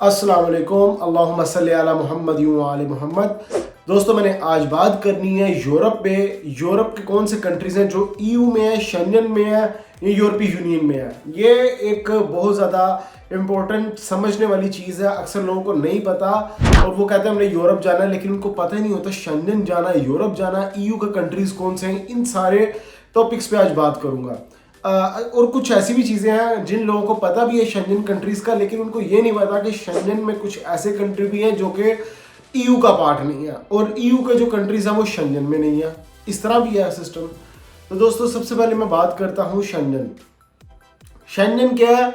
अस्सलाम वालेकुम, अल्लाहुम्मा सल्ली अला मुहम्मद व आले मोहम्मद। दोस्तों, मैंने आज बात करनी है यूरोप में। यूरोप के कौन से कंट्रीज़ हैं जो ईयू में है, शेंगन में है, या यूरोपीय यूनियन में है। ये एक बहुत ज़्यादा इम्पोर्टेंट समझने वाली चीज़ है। अक्सर लोगों को नहीं पता और वो कहते हैं हमने यूरोप जाना है, लेकिन उनको पता ही नहीं होता शेंगन जाना है, यूरोप जाना है, ईयू के कंट्रीज़ कौन से हैं। इन सारे टॉपिक्स पे आज बात करूँगा। और कुछ ऐसी भी चीज़ें हैं जिन लोगों को पता भी है शेंगन कंट्रीज़ का, लेकिन उनको ये नहीं पता कि शेंगन में कुछ ऐसे कंट्री भी हैं जो कि ईयू का पार्ट नहीं है और ईयू के जो कंट्रीज़ हैं वो शेंगन में नहीं है। इस तरह भी है सिस्टम। तो दोस्तों, सबसे पहले मैं बात करता हूँ शेंगन। शेंगन क्या है?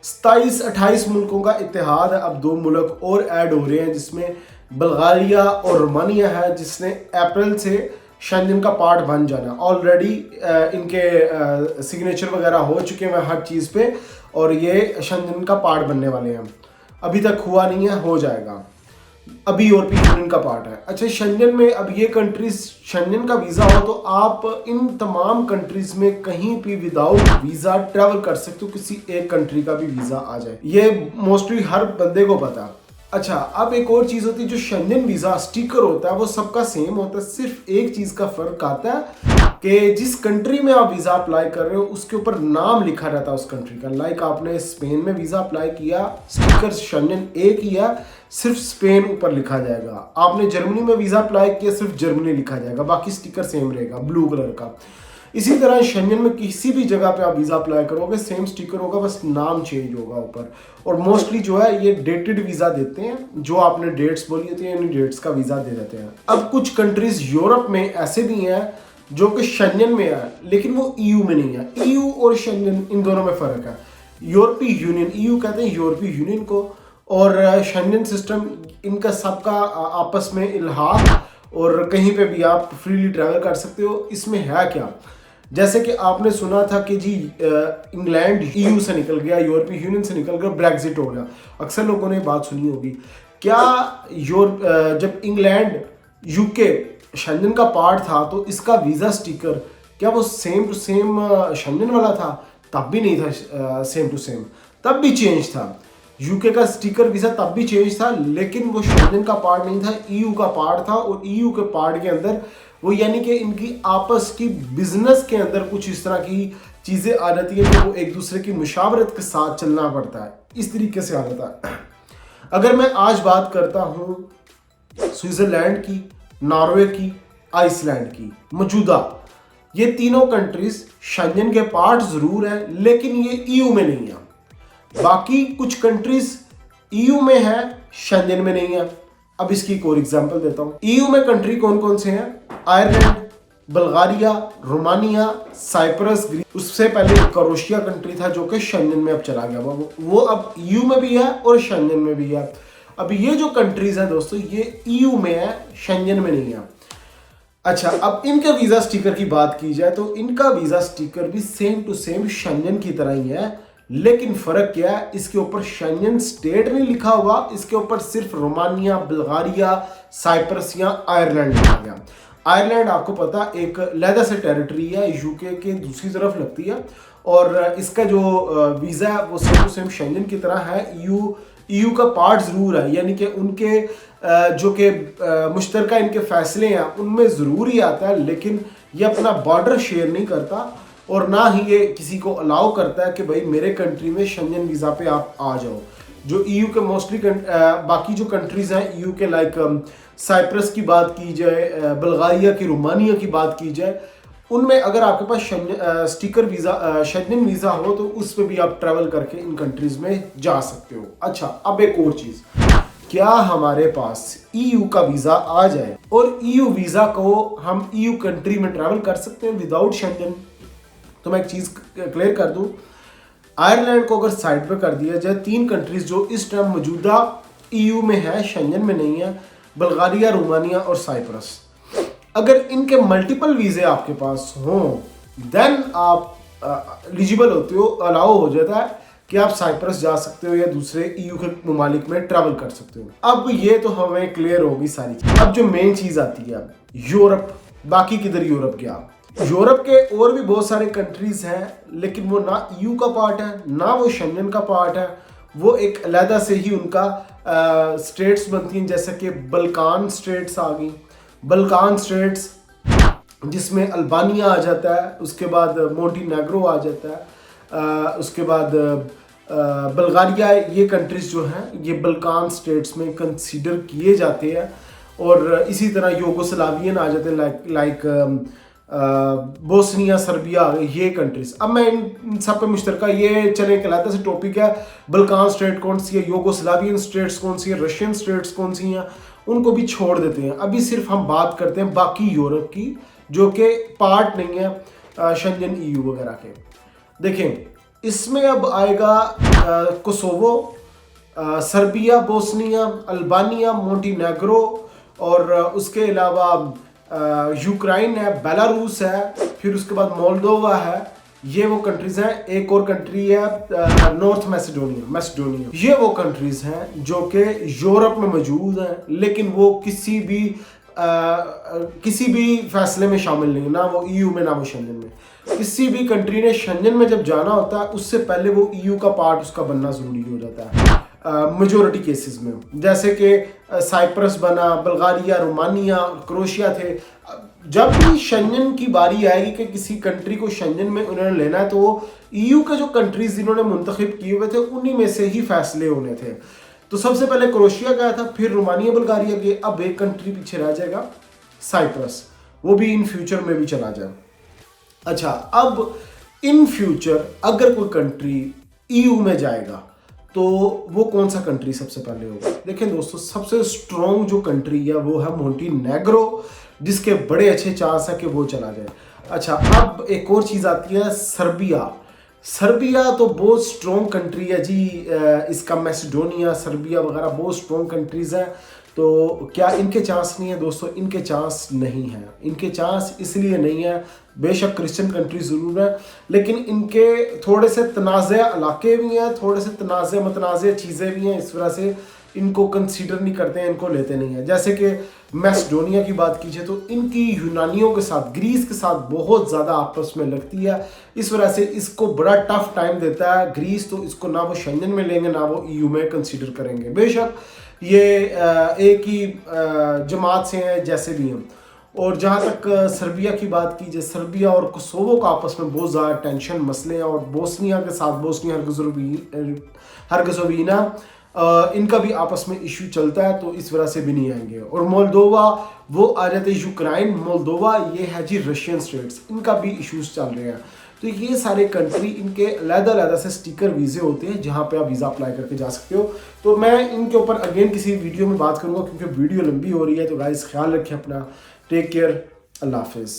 27-28 मुल्कों का इत्तेहाद है। अब 2 मुल्क और ऐड हो रहे हैं जिसमें बल्गारिया और रोमानिया है, जिसने अप्रैल से शेंगन का पार्ट बन जाना। ऑलरेडी इनके सिग्नेचर वगैरह हो चुके हैं हर चीज़ पे और ये शेंगन का पार्ट बनने वाले हैं। अभी तक हुआ नहीं है, हो जाएगा। अभी यूरोपीय यूनियन का पार्ट है। अच्छा, शेंगन में अब ये कंट्रीज शेंगन का वीज़ा हो तो आप इन तमाम कंट्रीज में कहीं भी विदाउट वीज़ा ट्रैवल कर सकते हो। किसी एक कंट्री का भी वीज़ा आ जाए, ये मोस्टली हर बंदे को पता है। अच्छा, अब एक और चीज़ होती है, जो शेंगन वीज़ा स्टिकर होता है वो सबका सेम होता है। सिर्फ एक चीज़ का फ़र्क आता है कि जिस कंट्री में आप वीज़ा अप्लाई कर रहे हो उसके ऊपर नाम लिखा रहता है उस कंट्री का। लाइक आपने स्पेन में वीज़ा अप्लाई किया, स्टिकर शेंगन एक ही है, सिर्फ स्पेन ऊपर लिखा जाएगा। आपने जर्मनी में वीज़ा अप्लाई किया, सिर्फ जर्मनी लिखा जाएगा, बाकी स्टिकर सेम रहेगा ब्लू कलर का। इसी तरह शेंगन में किसी भी जगह पे आप वीज़ा अप्लाई करोगे सेम स्टिकर होगा, बस नाम चेंज होगा ऊपर। और मोस्टली जो है ये डेटेड वीज़ा देते हैं, जो आपने डेट्स बोली होती है इन डेट्स का वीज़ा दे देते हैं। अब कुछ कंट्रीज यूरोप में ऐसे भी हैं जो कि शेंगन में है लेकिन वो ईयू में नहीं है। ईयू और शेंगन इन दोनों में फ़र्क है। यूरोपीय यूनियन, ईयू कहते हैं यूरोपीय यूनियन को, और शेंगन सिस्टम इनका सबका आपस में इल्हाक और कहीं पे भी आप फ्रीली ट्रैवल कर सकते हो। इसमें है क्या, जैसे कि आपने सुना था कि जी इंग्लैंड ईयू से निकल गया, यूरोपीय यूनियन से निकल गया, ब्रेग्जिट हो गया। अक्सर लोगों ने बात सुनी होगी। क्या जब इंग्लैंड यूके शेंगन का पार्ट था तो इसका वीज़ा स्टिकर क्या वो सेम टू सेम शेंगन वाला था? तब भी नहीं था सेम टू सेम, तब भी चेंज था। यूके का स्टिकर वीज़ा तब भी चेंज था, लेकिन वो शेंगन का पार्ट नहीं था, ईयू का पार्ट था। और ईयू के पार्ट के अंदर वो यानी कि इनकी आपस की बिजनेस के अंदर कुछ इस तरह की चीज़ें आ जाती है कि वो एक दूसरे की मुशावरत के साथ चलना पड़ता है। इस तरीके से आ जाता है। अगर मैं आज बात करता हूँ स्विट्ज़रलैंड की, नॉर्वे की, आइसलैंड की, मौजूदा ये तीनों कंट्रीज शेंगन के पार्ट ज़रूर हैं लेकिन ये ईयू में नहीं है। बाकी कुछ कंट्रीज ईयू में है, शेंगन में नहीं है। अब इसकी एक और एग्जांपल देता हूं। ईयू में कंट्री कौन कौन से हैं? Ireland, Bulgaria, Romania, Cyprus, Greece. उससे पहले क्रोएशिया कंट्री था जो कि शेंगन में अब चला गया। वो अब ईयू में भी है और शेंगन में भी है। अब ये जो कंट्रीज हैं दोस्तों, ये ईयू में है, शेंगन में नहीं है। अच्छा, अब इनके वीज़ा स्टिकर की बात की जाए तो इनका वीज़ा स्टिकर भी सेम टू सेम शेंगन की तरह ही है, लेकिन फ़र्क क्या है, इसके ऊपर शेंगन स्टेट नहीं लिखा हुआ, इसके ऊपर सिर्फ रोमानिया, बुल्गारिया, साइप्रस या आयरलैंड लिखा गया। आयरलैंड आपको पता एक लहदा से टेरिटरी है, यूके के दूसरी तरफ लगती है, और इसका जो वीज़ा है वो सेम टू सेम शेंगन की तरह है। ईयू का पार्ट ज़रूर है, यानी कि उनके जो कि मुश्तरका इनके फैसले हैं उनमें ज़रूर ही आता है, लेकिन ये अपना बॉर्डर शेयर नहीं करता और ना ही ये किसी को अलाउ करता है कि भाई मेरे कंट्री में शेंगन वीज़ा पे आप आ जाओ। जो ईयू के मोस्टली बाकी जो कंट्रीज़ हैं ईयू के, लाइक साइप्रस की बात की जाए, बल्गारिया की, रोमानिया की बात की जाए, उनमें अगर आपके पास स्टिकर वीज़ा शेंगन वीज़ा हो तो उस पर भी आप ट्रैवल करके इन कंट्रीज़ में जा सकते हो। अच्छा, अब एक और चीज़, क्या हमारे पास ईयू का वीज़ा आ जाए और ईयू वीज़ा को हम ईयू कंट्री में ट्रैवल कर सकते हैं विदाउट शेंगन? तो मैं एक चीज़ क्लियर कर दूं, आयरलैंड को अगर साइड पे कर दिया जाए, 3 कंट्रीज जो इस टाइम मौजूदा ईयू में है, शेंगन में नहीं है, बल्गारिया, रोमानिया और साइप्रस। अगर इनके मल्टीपल वीज़े आपके पास हों देन आप एलिजिबल होते हो, अलाउ हो जाता है कि आप साइप्रस जा सकते हो या दूसरे ईयू के ममालिक में ट्रैवल कर सकते हो। अब ये तो हमें क्लियर होगी सारी चीज़। अब जो मेन चीज़ आती है यूरोप, बाकी किधर यूरोप गया? यूरोप के और भी बहुत सारे कंट्रीज हैं लेकिन वो ना ईयू का पार्ट है ना वो शेंगन का पार्ट है, वो एक अलहदा से ही उनका स्टेट्स बनती हैं, जैसे कि बल्कान स्टेट्स आ गई। बल्कान स्टेट्स जिसमें अल्बानिया आ जाता है, उसके बाद मोंटीनेग्रो आ जाता है, उसके बाद बल्गारिया। ये कंट्रीज जो हैं ये बल्कान स्टेट्स में कंसीडर किए जाते हैं। और इसी तरह यूगोस्लावियन आ जाते हैं, लाइक बोस्निया, सर्बिया, ये कंट्रीज। अब मैं इन सब पे मुश्तरका ये चले कहलाता से टॉपिक है, बल्कान स्टेट कौन सी है, यूगोस्लावियन स्टेट्स कौन सी है, रशियन स्टेट्स कौन सी हैं, उनको भी छोड़ देते हैं। अभी सिर्फ हम बात करते हैं बाकी यूरोप की, जो कि पार्ट नहीं है शेंजन EU वगैरह के। देखें इसमें अब आएगा कोसोवो, सर्बिया, बोस्निया, अल्बानिया, मोंटीनेग्रो, और उसके अलावा यूक्रेन है, बेलारूस है, फिर उसके बाद मोल्दोवा है। ये वो कंट्रीज हैं। एक और कंट्री है नॉर्थ मैसेडोनिया। ये वो कंट्रीज हैं जो कि यूरोप में मौजूद हैं, लेकिन वो किसी भी फैसले में शामिल नहीं, ना वो EU में ना वो शेंजन में। किसी भी कंट्री ने शेंजन में जब जाना होता है उससे पहले वो EU का पार्ट उसका बनना जरूरी हो जाता है मेजोरिटी केसेस में। जैसे कि साइप्रस बना, बुल्गारिया, रोमानिया, क्रोएशिया थे। जब भी शेंजन की बारी आएगी कि किसी कंट्री को शेंजन में उन्होंने लेना है, तो वो EU के जो कंट्रीज जिन्होंने मुंतखब किए हुए थे उन्हीं में से ही फैसले होने थे। तो सबसे पहले क्रोएशिया गया था, फिर रोमानिया, बुल्गारिया गए। अब एक कंट्री पीछे रह जाएगा, साइप्रस, वो भी इन फ्यूचर में भी चला जाए। अच्छा, अब इन फ्यूचर अगर कोई कंट्री EU में जाएगा तो वो कौन सा कंट्री सबसे पहले होगा? देखें दोस्तों, सबसे स्ट्रॉन्ग जो कंट्री है वो है मोंटीनेग्रो, जिसके बड़े अच्छे चांस है कि वो चला जाए। अच्छा, अब एक और चीज़ आती है सर्बिया। सर्बिया तो बहुत स्ट्रॉन्ग कंट्री है जी। इसका मैसेडोनिया, सर्बिया वगैरह बहुत स्ट्रॉन्ग कंट्रीज हैं। तो क्या इनके चांस नहीं है? दोस्तों, इनके चांस नहीं है। इनके चांस इसलिए नहीं है, बेशक क्रिश्चियन कंट्री ज़रूर है, लेकिन इनके थोड़े से तनाज़े इलाके भी हैं, थोड़े से तनाज़े मतनाज़े चीज़ें भी हैं, इस वजह से इनको कंसीडर नहीं करते हैं, इनको लेते नहीं हैं। जैसे कि मैसेडोनिया की बात कीजिए तो इनकी यूनानियों के साथ, ग्रीस के साथ बहुत ज़्यादा आपस में लगती है, इस वजह से इसको बड़ा टफ टाइम देता है ग्रीस। तो इसको ना वो शेंजन में लेंगे ना वो EU में कंसीडर करेंगे। बेशक ये एक ही जमात से हैं, जैसे भी हैं। और जहाँ तक सर्बिया की बात कीजिए, सर्बिया और कोसोवो का आपस में बहुत ज़्यादा टेंशन मसले हैं, और बोस्निया के साथ, बोस्निया हरगज़ोविना, इनका भी आपस में इशू चलता है, तो इस वजह से भी नहीं आएंगे। और मोल्दोवा वो आ जाते हैं, यूक्रेन, मोल्दोवा ये है जी रशियन स्टेट्स, इनका भी इश्यूज चल रहे हैं। तो ये सारे कंट्री, इनके अलग-अलग से स्टिकर वीज़े होते हैं जहाँ पे आप वीज़ा अप्लाई करके जा सकते हो। तो मैं इनके ऊपर अगेन किसी वीडियो में बात करूँगा, क्योंकि वीडियो लंबी हो रही है। तो गाइस ख्याल रखें अपना, टेक केयर, अल्लाह हाफिज़।